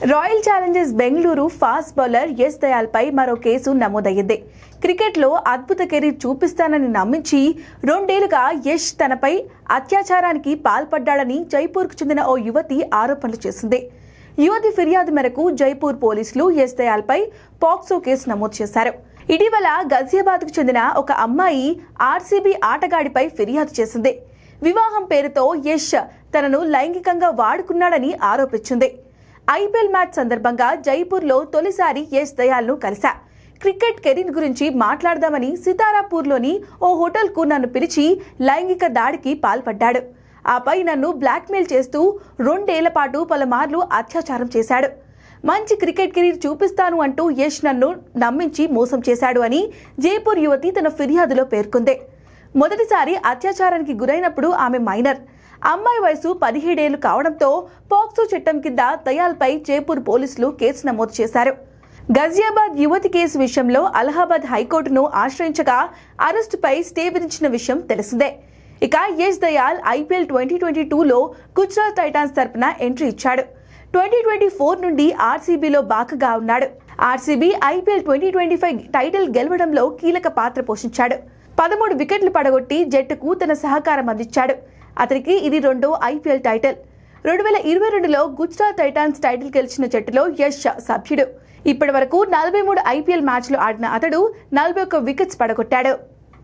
Royal Challengers Bengaluru fast bowler Yash Dayal పై మరో కేసు నమోదయ్యింది. క్రికెట్లో అద్భుత కెరీర్ చూపిస్తానని నమ్మించి 2 ఏళ్లుగా యశ్ తనపై అత్యాచారానికి పాల్పడ్డాడని జైపూర్కు చెందిన ఓ యువతి ఆరోపణలు చేసింది. యువతి ఫిర్యాదు మేరకు జైపూర్ పోలీసులు యశ్ దయాల్ పై పాక్సో కేసు నమోదు చేశారు. ఇటీవల గజియాబాద్కు చెందిన ఒక అమ్మాయి ఆర్సీబీ ఆటగాడిపై ఫిర్యాదు చేసింది. వివాహం పేరుతో యశ్ తనను లైంగికంగా వాడుకున్నాడని ఆరోపించింది. ఐపీఎల్ మ్యాచ్ సందర్భంగా జైపూర్లో తొలిసారి యశ్ దయాల్ను కలిశా. క్రికెట్ కెరీర్ గురించి మాట్లాడదామని సితారాపూర్లోని ఓ హోటల్కు నన్ను పిలిచి లైంగిక దాడికి పాల్పడ్డాడు. ఆపై నన్ను బ్లాక్మెయిల్ చేస్తూ 2 ఏళ్ల పాటు పలుమార్లు అత్యాచారం చేశాడు. మంచి క్రికెట్ కెరీర్ చూపిస్తాను అంటూ యశ్ నన్ను నమ్మించి మోసం చేశాడు అని జైపూర్ యువతి తన ఫిర్యాదులో పేర్కొంది. మొదటిసారి అత్యాచారానికి గురైనప్పుడు ఆమె మైనర్. అమ్మాయి వయసు 17 ఏళ్లు కావడంతో పాక్సో చట్టం కింద దయాల్పై జైపూర్ పోలీసులు కేసు నమోదు చేశారు. గజియాబాద్ యువతి కేసు విషయంలో అలహాబాద్ హైకోర్టును ఆశ్రయించగా అరెస్టుపై స్టే విధించిన విషయం తెలిసిందే. ఇక యశ్ దయాల్ ఐపీఎల్ 2022లో గుజరాత్ టైటాన్స్ తరపున ఎంట్రీ ఇచ్చాడు. 2024 నుండి ఆర్సీబీలో బాకగా ఉన్నాడు. ఆర్సీబీ ఐపీఎల్ 2025 టైటిల్ గెలవడంలో కీలక పాత్ర పోషించాడు. 13 వికెట్లు పడగొట్టి జట్టుకు తన సహకారం అందించాడు. అతనికి ఇది 2వ ఐపీఎల్ టైటిల్. 2022లో గుజరాత్ టైటాన్స్ టైటిల్ గెలిచిన జట్టులో యశ్ సభ్యుడు. ఇప్పటి వరకు 43 ఐపీఎల్ మ్యాచ్లు ఆడిన అతడు 41 వికెట్స్ పడగొట్టాడు.